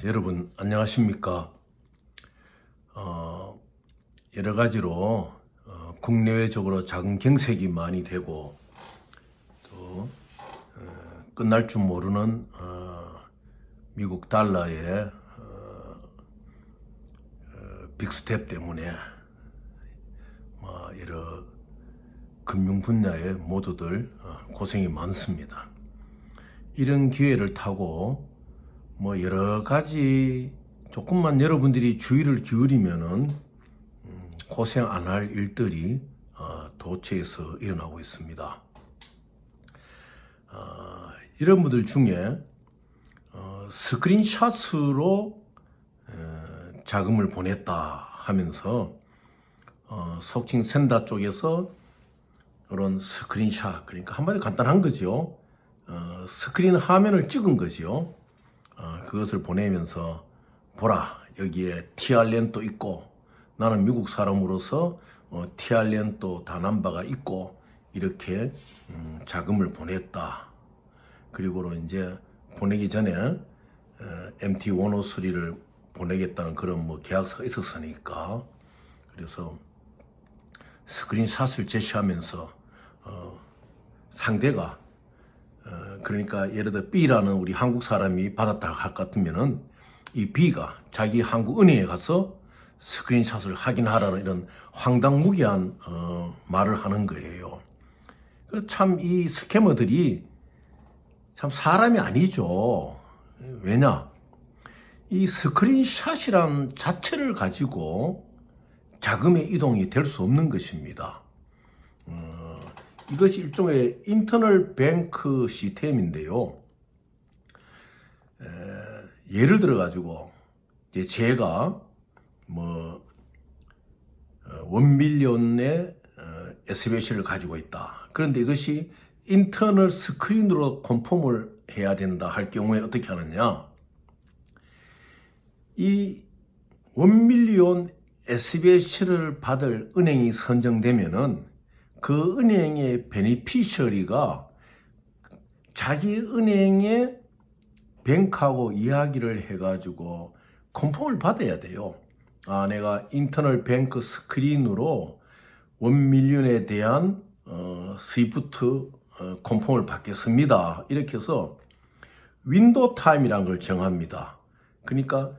여러분 안녕하십니까? 여러 가지로 국내외적으로 작은 경색이 많이 되고 또 끝날 줄 모르는 미국 달러의 빅스텝 때문에 여러 금융 분야의 모두들 고생이 많습니다. 이런 기회를 타고 여러 가지 조금만 여러분들이 주의를 기울이면은 고생 안 할 일들이 도처에서 일어나고 있습니다. 이런 분들 중에 스크린샷으로 자금을 보냈다 하면서 속칭 센다 쪽에서 이런 스크린샷, 그러니까 한마디로 간단한 거죠. 스크린 화면을 찍은 거지요. 그것을 보내면서 보라, 여기에 TR랜도 있고 나는 미국 사람으로서 TR랜도 다남바가 있고 이렇게 자금을 보냈다. 그리고 이제 보내기 전에 MT-103를 보내겠다는 그런 계약서가 있었으니까, 그래서 스크린샷을 제시하면서 상대가 그러니까 예를 들어 B라는 우리 한국 사람이 받았다 할 것 같으면은 이 B가 자기 한국 은행에 가서 스크린샷을 확인하라는 이런 황당무계한 말을 하는 거예요. 참 이 스캐머들이 참 사람이 아니죠. 왜냐? 이 스크린샷이란 자체를 가지고 자금의 이동이 될 수 없는 것입니다. 이것이 일종의 인터널 뱅크 시스템인데요. 예를 들어 가지고 이제 제가 1밀리언의 SBC를 가지고 있다. 그런데 이것이 인터널 스크린으로 컨펌을 해야 된다 할 경우에 어떻게 하느냐? 이 1밀리언 SBC를 받을 은행이 선정되면은 그 은행의 베니피셔리가 자기 은행의 뱅크하고 이야기를 해가지고 컨펌을 받아야 돼요. 내가 인터널 뱅크 스크린으로 1밀리언에 대한 스위프트 컨펌을 받겠습니다. 이렇게 해서 윈도우 타임이라는 걸 정합니다. 그러니까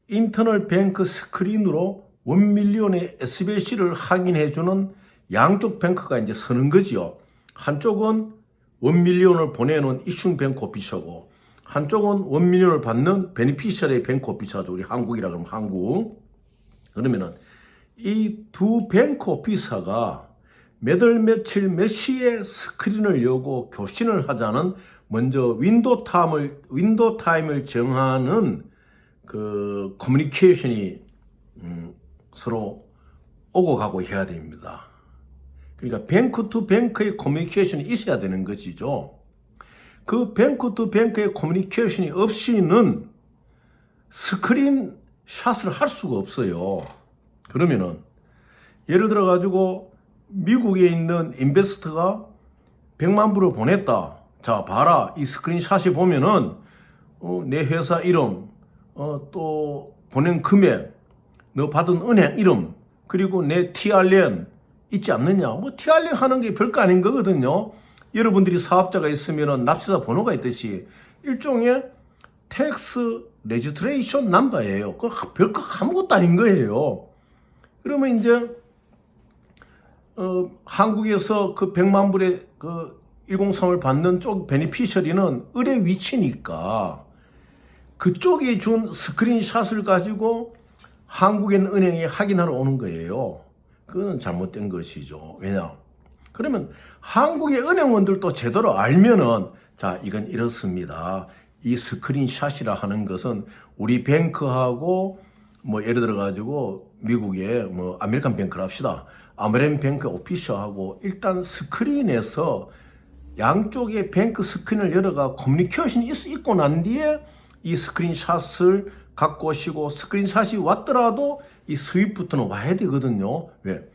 인터널 뱅크 스크린으로 1밀리언의 SBC를 확인해주는 양쪽 뱅크가 이제 서는 거지요. 한쪽은 1밀리언을 보내는 이슈 뱅크 오피셔고 한쪽은 1밀리언을 받는 베니피셔리의 뱅크 오피셔죠. 우리 한국이라 그러면 한국. 그러면은 이 두 뱅크 오피서가 몇 월 며칠 몇 시에 스크린을 여고 교신을 하자는 먼저 윈도우 타임을 정하는 그 커뮤니케이션이 서로 오고 가고 해야 됩니다. 그러니까 뱅크 투 뱅크의 커뮤니케이션이 있어야 되는 것이죠. 그 뱅크 투 뱅크의 커뮤니케이션이 없이는 스크린 샷을 할 수가 없어요. 그러면은 예를 들어 가지고 미국에 있는 인베스터가 100만 불을 보냈다. 자, 봐라. 이 스크린샷이 보면은 내 회사 이름, 또 보낸 금액, 너 받은 은행 이름, 그리고 내 TRN 있지 않느냐? TRN 하는 게 별거 아닌 거거든요. 여러분들이 사업자가 있으면은 납세자 번호가 있듯이 일종의 텍스 레지스트레이션 넘버예요. 그 별거 아무것도 아닌 거예요. 그러면 이제 한국에서 그 100만 불의 그 103을 받는 쪽 베니피셔리는 의뢰 위치니까 그쪽이 준 스크린샷을 가지고 한국엔 은행에 확인하러 오는 거예요. 그건 잘못된 것이죠. 왜냐? 그러면 한국의 은행원들도 제대로 알면은 자, 이건 이렇습니다. 이 스크린샷이라 하는 것은 우리 뱅크하고 예를 들어 가지고 미국의 아메리칸 뱅크를 합시다. 아메리칸 뱅크 오피셔하고 일단 스크린에서 양쪽의 뱅크 스크린을 열어가 커뮤니케이션이 있고 난 뒤에 이 스크린샷을 갖고 오시고 스크린샷이 왔더라도 이 스위프트는 와야 되거든요. 왜?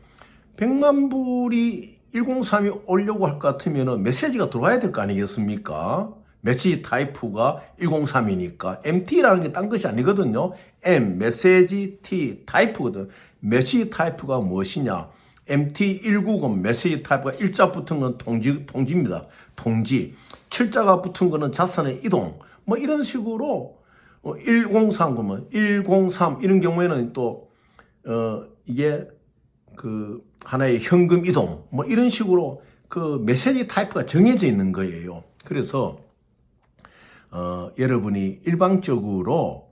100만 불이 103이 오려고 할 것 같으면 메시지가 들어와야 될 거 아니겠습니까? 메시지 타입가 103이니까 MT라는 게 딴 것이 아니거든요. M, 메시지, T, 타입거든. 메시지 타입가 무엇이냐? MT190 메시지 타입가 1자 붙은 건 통지입니다. 통지. 7자가 붙은 거는 자산의 이동. 뭐 이런 식으로 103 그러면 103 이런 경우에는 또 이게 그 하나의 현금 이동 뭐 이런 식으로 그 메시지 타입가 정해져 있는 거예요. 그래서 여러분이 일방적으로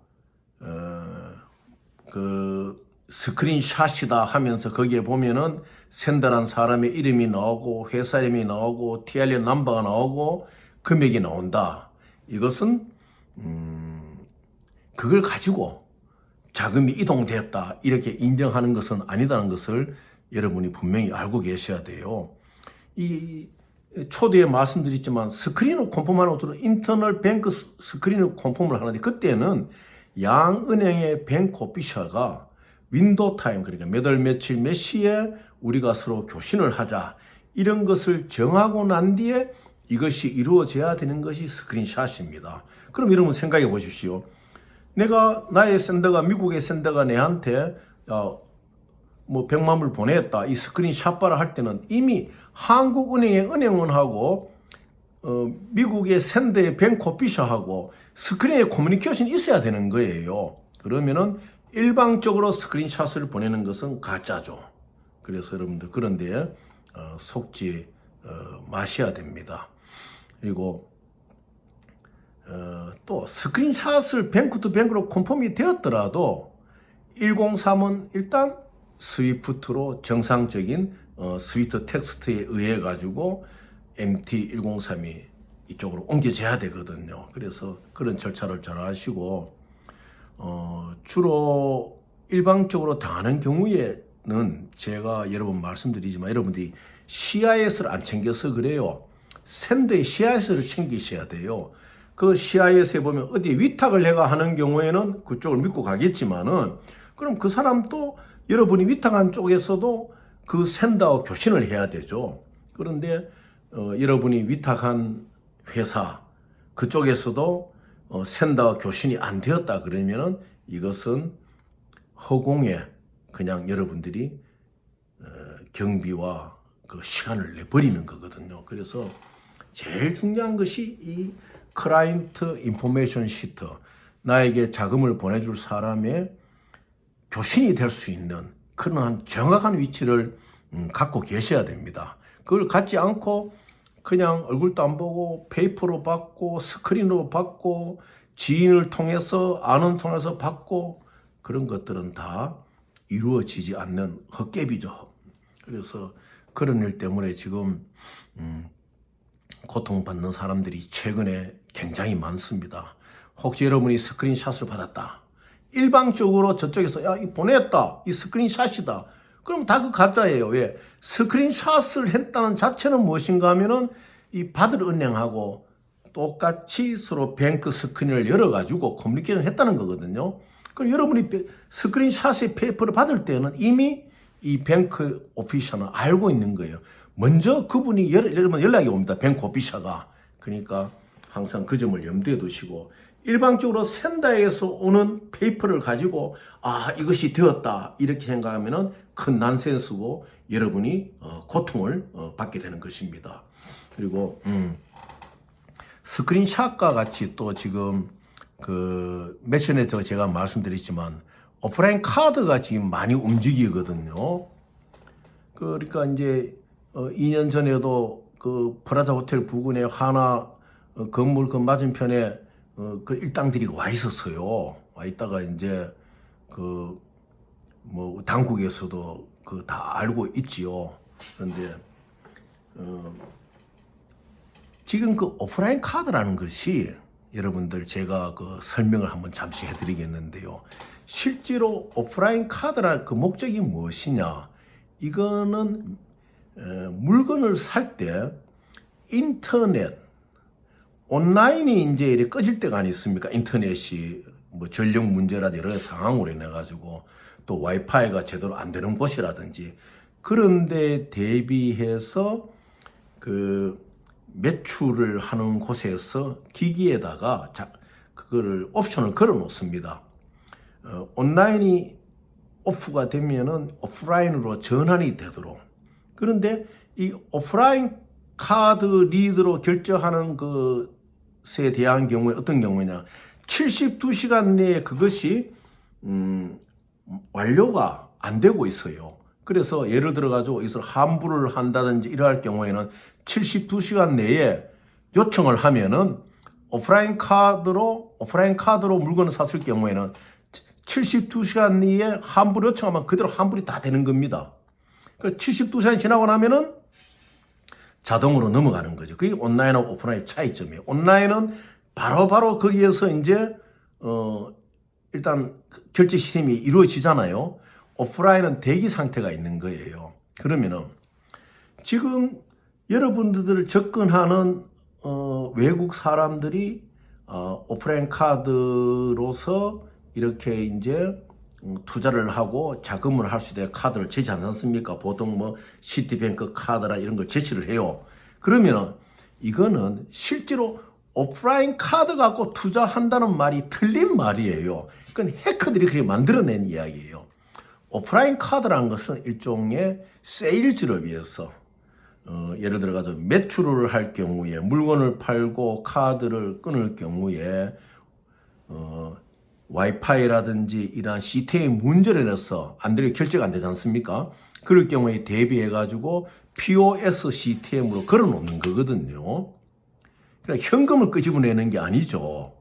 그 스크린샷이다 하면서 거기에 보면은 센더란 사람의 이름이 나오고 회사 이름이 나오고 TRN 넘버가 나오고 금액이 나온다. 이것은 그걸 가지고 자금이 이동되었다 이렇게 인정하는 것은 아니다는 것을 여러분이 분명히 알고 계셔야 돼요. 이 초대에 말씀드렸지만 스크린을 컨펌하는 것으로 인터널 뱅크 스크린을 컨펌을 하는데 그때는 양 은행의 뱅크 오피셜가 윈도우 타임 그러니까 몇 월 며칠 몇 시에 우리가 서로 교신을 하자 이런 것을 정하고 난 뒤에 이것이 이루어져야 되는 것이 스크린샷입니다. 그럼 여러분 생각해 보십시오. 내가 나의 샌더가 미국의 샌더가 내한테 뭐 100만 불 보냈다 이 스크린샷바를 할 때는 이미 한국은행의 은행원하고 미국의 샌더의 뱅크 오피셜하고 스크린에 커뮤니케이션이 있어야 되는 거예요. 그러면은 일방적으로 스크린샷을 보내는 것은 가짜죠. 그래서 여러분들 그런데 속지 마셔야 됩니다. 그리고 또 스크린샷을 뱅크 투 뱅크로 컨펌이 되었더라도 103은 일단 스위프트로 정상적인 스위프트 텍스트에 의해 가지고 MT103이 이쪽으로 옮겨져야 되거든요. 그래서 그런 절차를 잘 하시고 주로 일방적으로 당하는 경우에는 제가 여러 번 말씀드리지만 여러분들이 CIS를 안 챙겨서 그래요. 샌드의 CIS를 챙기셔야 돼요. 그 CIS에 보면 어디 위탁을 내가 하는 경우에는 그쪽을 믿고 가겠지만은 그럼 그 사람도 여러분이 위탁한 쪽에서도 그 샌더와 교신을 해야 되죠. 그런데 여러분이 위탁한 회사 그쪽에서도 샌더와 교신이 안 되었다 그러면은 이것은 허공에 그냥 여러분들이 경비와 그 시간을 내버리는 거거든요. 그래서 제일 중요한 것이 이 클라이언트 인포메이션 시트 나에게 자금을 보내줄 사람의 교신이 될 수 있는 그런 정확한 위치를 갖고 계셔야 됩니다. 그걸 갖지 않고 그냥 얼굴도 안 보고 페이퍼로 받고 스크린으로 받고 지인을 통해서 아는 통해서 받고 그런 것들은 다 이루어지지 않는 헛개비죠. 그래서 그런 일 때문에 지금 고통받는 사람들이 최근에 굉장히 많습니다. 혹시 여러분이 스크린샷을 받았다. 일방적으로 저쪽에서 야, 이 보냈다. 이 스크린샷이다. 그럼 다 그 가짜예요. 왜? 스크린샷을 했다는 자체는 무엇인가 하면은 이 받을 은행하고 똑같이 서로 뱅크 스크린을 열어가지고 커뮤니케이션을 했다는 거거든요. 그럼 여러분이 스크린샷의 페이퍼를 받을 때는 이미 이 뱅크 오피셜은 알고 있는 거예요. 먼저 그분이 여러분 연락이 옵니다. 뱅크 오피셜가. 그러니까 항상 그 점을 염두에 두시고 일방적으로 샌더에서 오는 페이퍼를 가지고 이것이 되었다 이렇게 생각하면은 큰 난센스고 여러분이 고통을 받게 되는 것입니다. 그리고 스크린샷과 같이 또 지금 그 며칠 전에 제가 말씀드렸지만 오프라인 카드가 지금 많이 움직이거든요. 그러니까 이제 2년 전에도 그 프라자 호텔 부근에 하나 건물 그 맞은편에 그 일당들이 와 있었어요. 와 있다가 이제 그 뭐 당국에서도 그 다 알고 있지요. 그런데 지금 그 오프라인 카드라는 것이 여러분들 제가 그 설명을 한번 잠시 해드리겠는데요. 실제로 오프라인 카드라 그 목적이 무엇이냐? 이거는 물건을 살 때 인터넷 온라인이 이제 이렇게 꺼질 때가 아니습니까? 인터넷이 뭐 전력 문제라든지 여러 상황으로 인해 가지고 또 와이파이가 제대로 안 되는 곳이라든지 그런데 대비해서 그 매출을 하는 곳에서 기기에다가 그거를 옵션을 걸어 놓습니다. 온라인이 오프가 되면은 오프라인으로 전환이 되도록. 그런데 이 오프라인 카드 리더로 결제하는 것에 대한 경우에 어떤 경우냐, 72시간 내에 그것이 완료가 안 되고 있어요. 그래서 예를 들어 가지고 이것을 환불을 한다든지 이러할 경우에는 72시간 내에 요청을 하면은 오프라인 카드로 물건을 샀을 경우에는 72시간 내에 환불 요청하면 그대로 환불이 다 되는 겁니다. 그래서 72시간이 지나고 나면은 자동으로 넘어가는 거죠. 그게 온라인하고 오프라인의 차이점이에요. 온라인은 바로바로 거기에서 이제 일단 결제 시스템이 이루어지잖아요. 오프라인은 대기 상태가 있는 거예요. 그러면은 지금 여러분들 접근하는 외국 사람들이 오프라인 카드로서 이렇게 이제 투자를 하고 자금을 할 수 있는 카드를 제시하지 않습니까? 보통 뭐 시티뱅크 카드라 이런 걸 제시를 해요. 그러면은 이거는 실제로 오프라인 카드 갖고 투자한다는 말이 틀린 말이에요. 그건 해커들이 그렇게 만들어낸 이야기예요. 오프라인 카드라는 것은 일종의 세일즈를 위해서 예를 들어 가지고 매출을 할 경우에 물건을 팔고 카드를 끊을 경우에 와이파이라든지 이러한 시스템의 문제를 인해서 안 되게 결제가 안 되지 않습니까? 그럴 경우에 대비해 가지고 POS 시스템으로 걸어 놓는 거거든요. 그러니까 현금을 끄집어내는 게 아니죠.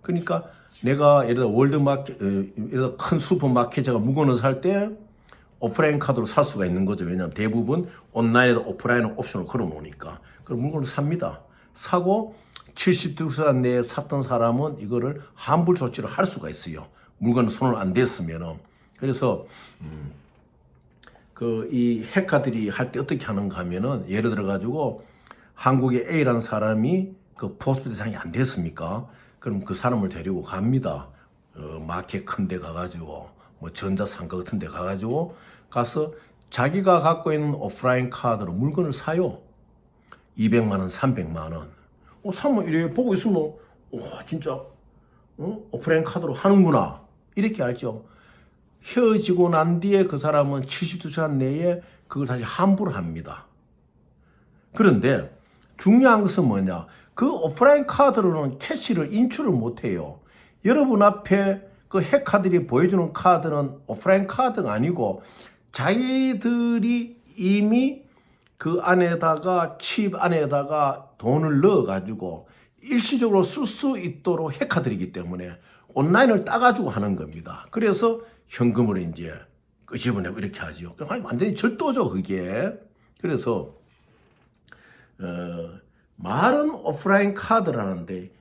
그러니까 내가 예를 들어 월드마켓, 예를 들어 큰 슈퍼마켓에가 물건을 살 때 오프라인 카드로 살 수가 있는 거죠. 왜냐하면 대부분 온라인에도 오프라인 옵션을 걸어 놓으니까. 그럼 물건을 삽니다. 사고 72시간 내에 샀던 사람은 이거를 환불 조치를 할 수가 있어요. 물건을 손을 안 댔으면은. 그래서 이 해커들이 할 때 어떻게 하는가 하면은 예를 들어 가지고 한국의 A라는 사람이 포스트 대상이 안 됐습니까? 그럼 그 사람을 데리고 갑니다. 마켓 큰 데 가가지고 뭐 전자상가 같은 데 가가지고 가서 자기가 갖고 있는 오프라인 카드로 물건을 사요. 200만 원, 300만 원. 사면 이래 보고 있으면 와 진짜 오프라인 카드로 하는구나 이렇게 알죠. 헤어지고 난 뒤에 그 사람은 72시간 내에 그걸 다시 환불을 합니다. 그런데 중요한 것은 뭐냐, 그 오프라인 카드로는 캐시를 인출을 못해요. 여러분 앞에 그 해커들이 보여주는 카드는 오프라인 카드가 아니고 자기들이 이미 그 안에다가 칩 안에다가 돈을 넣어가지고 일시적으로 쓸 수 있도록 해커들이기 때문에 온라인을 따가지고 하는 겁니다. 그래서 현금을 이제 끄집어내고 이렇게 하죠. 완전히 절도죠, 그게. 그래서 말은 오프라인 카드라는데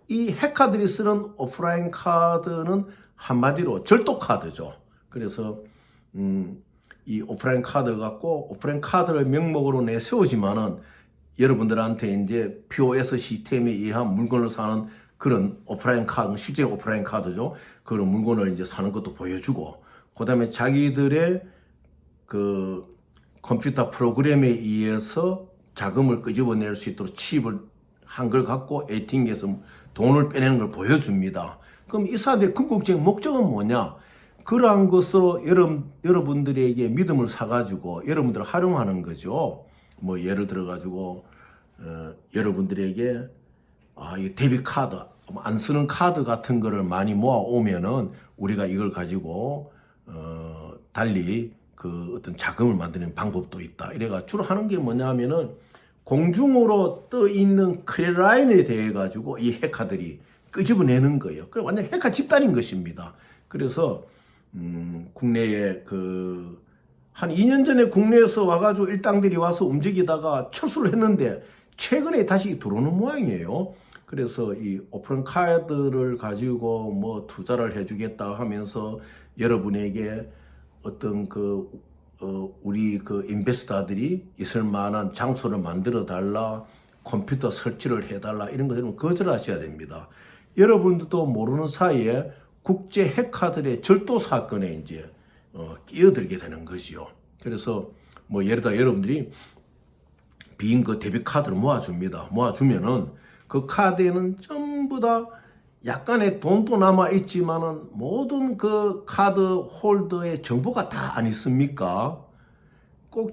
이 해커들이 쓰는 오프라인 카드는 한마디로 절도 카드죠. 그래서 이 오프라인 카드 갖고 오프라인 카드를 명목으로 내세우지만은 여러분들한테 이제 POS 시스템에 의한 물건을 사는 그런 오프라인 카드, 실제 오프라인 카드죠. 그런 물건을 이제 사는 것도 보여주고, 그 다음에 자기들의 그 컴퓨터 프로그램에 의해서 자금을 끄집어낼 수 있도록 칩을 한 걸 갖고 ATM에서 돈을 빼내는 걸 보여줍니다. 그럼 이 사람들의 궁극적인 목적은 뭐냐? 그러한 것으로 여러분들에게 믿음을 사가지고 여러분들을 활용하는 거죠. 뭐 예를 들어가지고 여러분들에게 이 데뷔 카드, 안 쓰는 카드 같은 거를 많이 모아 오면은 우리가 이걸 가지고 달리 그 어떤 자금을 만드는 방법도 있다. 이래가 주로 하는 게 뭐냐면은 공중으로 떠 있는 크레라인에 대해 가지고 이 해커들이 끄집어내는 거예요. 그 완전 해커 집단인 것입니다. 그래서 국내에 한 2년 전에 국내에서 와가지고 일당들이 와서 움직이다가 철수를 했는데 최근에 다시 들어오는 모양이에요. 그래서 이 오프라인 카드를 가지고 뭐 투자를 해주겠다 하면서 여러분에게 어떤 우리 인베스터들이 있을 만한 장소를 만들어 달라, 컴퓨터 설치를 해달라, 이런 것들은 거절하셔야 됩니다. 여러분들도 모르는 사이에 국제 해커들의 절도 사건에 이제 끼어들게 되는 것이요. 그래서 뭐 예를 들어 여러분들이 빈 그 데뷔 카드를 모아줍니다. 모아주면은 그 카드에는 전부 다 약간의 돈도 남아 있지만은 모든 그 카드 홀더의 정보가 다 안 있습니까? 꼭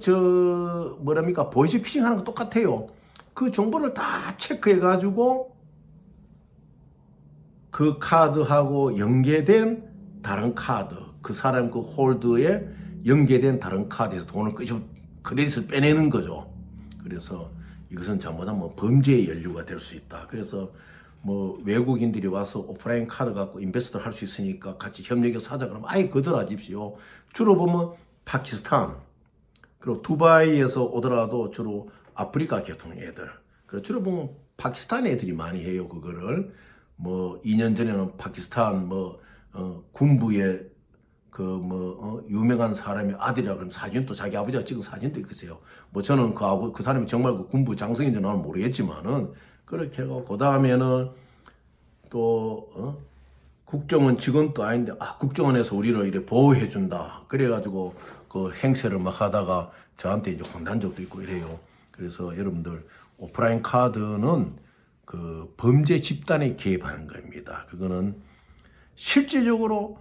뭐랍니까? 보이스피싱 하는 거 똑같아요. 그 정보를 다 체크해 가지고 그 카드하고 연계된 다른 카드, 그 사람 그 홀드에 연계된 다른 카드에서 돈을 크레딧을 빼내는 거죠. 그래서 이것은 잘못하면 뭐 범죄의 연루가 될 수 있다. 그래서 뭐 외국인들이 와서 오프라인 카드 갖고 인베스트를 할 수 있으니까 같이 협력해서 사자 그러면 아예 거절하십시오. 주로 보면 파키스탄, 그리고 두바이에서 오더라도 주로 아프리카 계통 애들. 그리고 주로 보면 파키스탄 애들이 많이 해요, 그거를. 뭐 2년 전에는 파키스탄 군부의 유명한 사람의 아들이라 그러면 사진도 자기 아버지가 찍은 사진도 있겠어요. 뭐 저는 그 사람이 정말 그 군부 장성인지 나는 모르겠지만은 그렇게 하고 그 다음에는 또 국정원 직원도 아닌데 국정원에서 우리를 이래 보호해 준다. 그래가지고 그 행세를 막 하다가 저한테 이제 혼난 적도 있고 이래요. 그래서 여러분들 오프라인 카드는 그 범죄 집단에 개입하는 겁니다. 그거는 실질적으로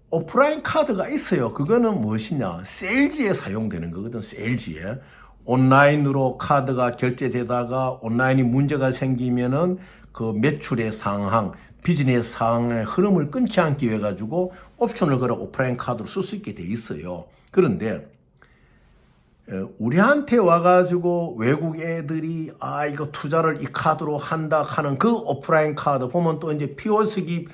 오프라인 카드가 있어요. 그거는 무엇이냐? 세일즈에 사용되는 거거든. 세일즈에. 온라인으로 카드가 결제되다가 온라인이 문제가 생기면은 그 매출의 상황, 비즈니스 상황의 흐름을 끊지 않기 위해 가지고 옵션을 걸어 오프라인 카드로 쓸 수 있게 돼 있어요. 그런데 우리한테 와가지고 외국 애들이 이거 투자를 이 카드로 한다 하는 그 오프라인 카드 보면 또 이제 피오스기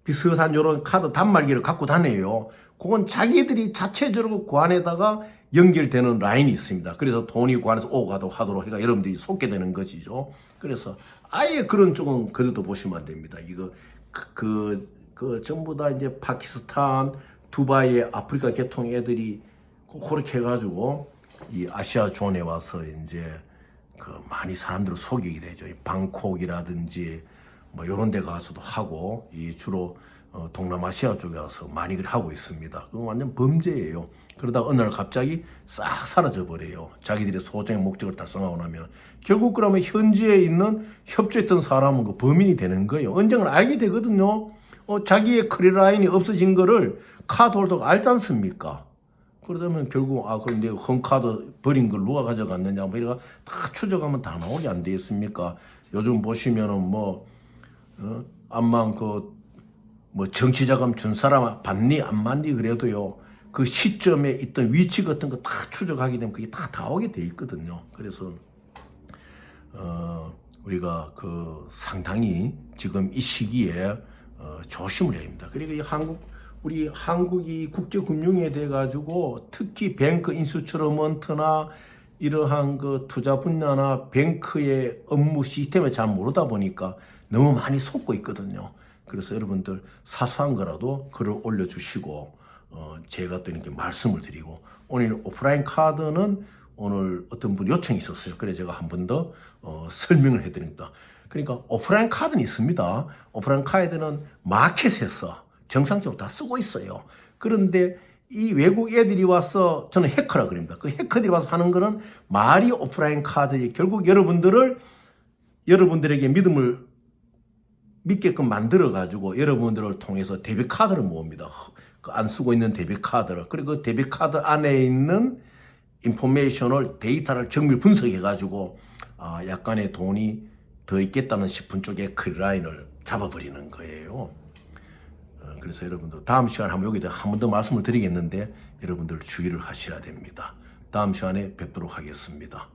비슷한 요런 카드 단말기를 갖고 다녀요. 그건 자기들이 자체적으로 그 안에다가 연결되는 라인이 있습니다. 그래서 돈이 그 안에서 오고 가도 하도록 해가 여러분들이 속게 되는 것이죠. 그래서 아예 그런 쪽은 그래도 보시면 안 됩니다. 이거 전부 다 이제 파키스탄, 두바이의 아프리카 계통 애들이 그렇게 해가지고 이 아시아 존에 와서 이제 많이 사람들을 속이게 되죠. 이 방콕이라든지 뭐 이런 데 가서도 하고 이 주로 동남아시아 쪽에 와서 많이 하고 있습니다. 그건 완전 범죄예요. 그러다가 어느 날 갑자기 싹 사라져 버려요. 자기들의 소정의 목적을 달성하고 나면 결국 그러면 현지에 있는 협조했던 사람은 그 범인이 되는 거예요. 언젠가 알게 되거든요. 자기의 크레딧 라인이 없어진 거를 카드 홀더가 알지 않습니까? 그러다면 결국 그럼 내가 헝카드 버린 걸 누가 가져갔느냐 뭐 이래가 다 추적하면 다 나오게 안 되겠습니까? 요즘 보시면은 암만 정치자금 준 사람 받니 안 받니 그래도요 그 시점에 있던 위치 같은 거 다 추적하게 되면 그게 다 나오게 돼 있거든요. 그래서 우리가 상당히 지금 이 시기에 조심을 해야 됩니다. 그리고 우리 한국이 국제금융에 대해 가지고 특히 뱅크 인스트루먼트나 이러한 투자 분야나 뱅크의 업무 시스템을 잘 모르다 보니까 너무 많이 속고 있거든요. 그래서 여러분들 사소한 거라도 글을 올려주시고 제가 또 이렇게 말씀을 드리고 오늘 오프라인 카드는 오늘 어떤 분 요청이 있었어요. 그래서 제가 한 번 더 설명을 해드립니다. 그러니까 오프라인 카드는 있습니다. 오프라인 카드는 마켓에서 정상적으로 다 쓰고 있어요. 그런데 이 외국 애들이 와서 저는 해커라 그럽니다. 그 해커들이 와서 하는 거는 말이 오프라인 카드지 결국 여러분들에게 믿게끔 만들어 가지고 여러분들을 통해서 데뷔 카드를 모읍니다. 안 쓰고 있는 데뷔 카드를. 그리고 그 데뷔 카드 안에 있는 인포메이션을 데이터를 정밀 분석해 가지고 약간의 돈이 더 있겠다는 싶은 쪽에 그 라인을 잡아버리는 거예요. 그래서 여러분들 다음 시간에 한번 여기다 한 번 더 말씀을 드리겠는데 여러분들 주의를 하셔야 됩니다. 다음 시간에 뵙도록 하겠습니다.